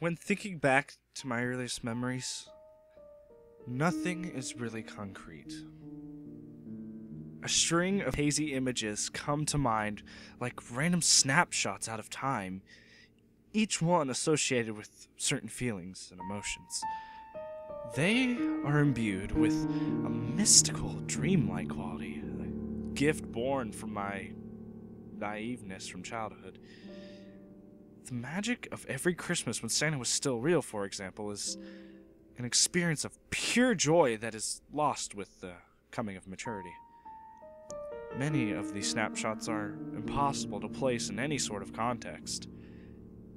When thinking back to my earliest memories, nothing is really concrete. A string of hazy images come to mind like random snapshots out of time, each one associated with certain feelings and emotions. They are imbued with a mystical, dreamlike quality, a gift born from my naiveness from childhood. The magic of every Christmas when Santa was still real, for example, is an experience of pure joy that is lost with the coming of maturity. Many of these snapshots are impossible to place in any sort of context.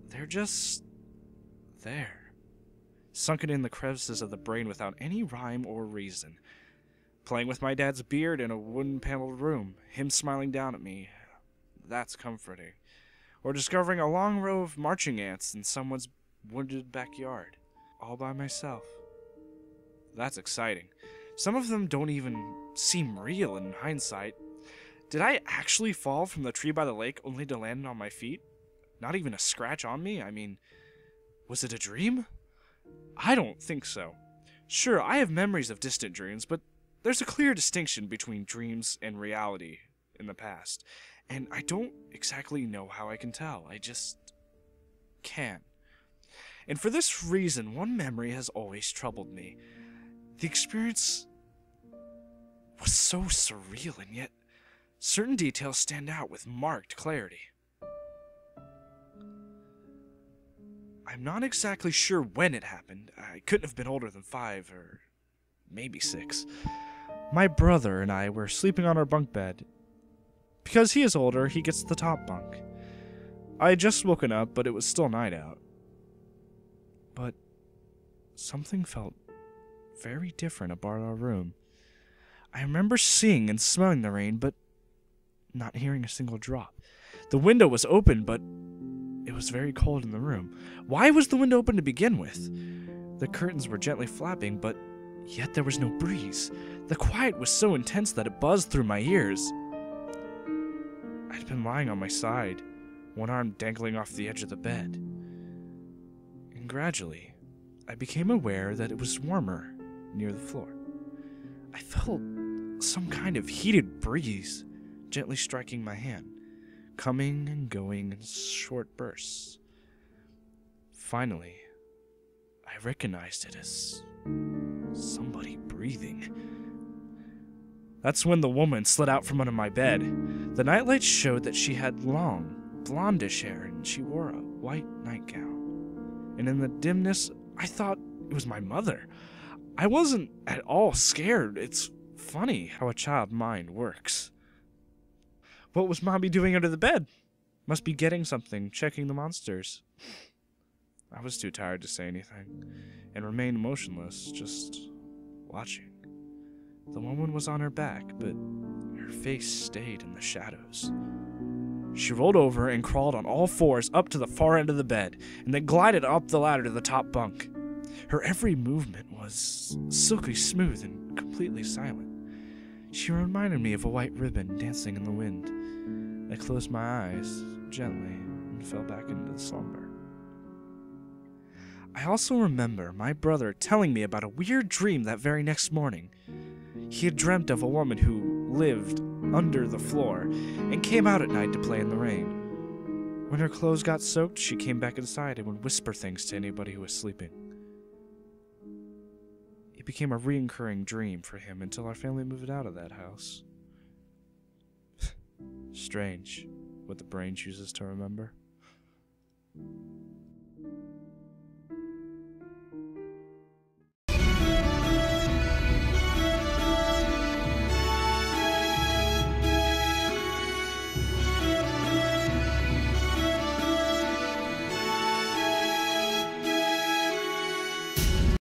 They're just there, sunken in the crevices of the brain without any rhyme or reason. Playing with my dad's beard in a wooden-paneled room, him smiling down at me, that's comforting. Or discovering a long row of marching ants in someone's wooded backyard, all by myself. That's exciting. Some of them don't even seem real in hindsight. Did I actually fall from the tree by the lake only to land on my feet? Not even a scratch on me? I mean, was it a dream? I don't think so. Sure, I have memories of distant dreams, but there's a clear distinction between dreams and reality in the past. And I don't exactly know how I can tell. I just can't. And for this reason, one memory has always troubled me. The experience was so surreal, and yet certain details stand out with marked clarity. I'm not exactly sure when it happened. I couldn't have been older than 5 or maybe 6. My brother and I were sleeping on our bunk bed. Because he is older, he gets the top bunk. I had just woken up, but it was still night out. But something felt very different about our room. I remember seeing and smelling the rain, but not hearing a single drop. The window was open, but it was very cold in the room. Why was the window open to begin with? The curtains were gently flapping, but yet there was no breeze. The quiet was so intense that it buzzed through my ears. I'd been lying on my side, one arm dangling off the edge of the bed. And gradually, I became aware that it was warmer near the floor. I felt some kind of heated breeze gently striking my hand, coming and going in short bursts. Finally, I recognized it as somebody breathing. That's when the woman slid out from under my bed. The nightlight showed that she had long, blondish hair, and she wore a white nightgown. And in the dimness, I thought it was my mother. I wasn't at all scared. It's funny how a child mind works. What was Mommy doing under the bed? Must be getting something, checking the monsters. I was too tired to say anything, and remained motionless, just watching. The woman was on her back, but her face stayed in the shadows. She rolled over and crawled on all fours up to the far end of the bed, and then glided up the ladder to the top bunk. Her every movement was silky smooth and completely silent. She reminded me of a white ribbon dancing in the wind. I closed my eyes gently and fell back into slumber. I also remember my brother telling me about a weird dream that very next morning. He had dreamt of a woman who lived under the floor and came out at night to play in the rain. When her clothes got soaked, she came back inside and would whisper things to anybody who was sleeping. It became a recurring dream for him until our family moved out of that house. Strange what the brain chooses to remember.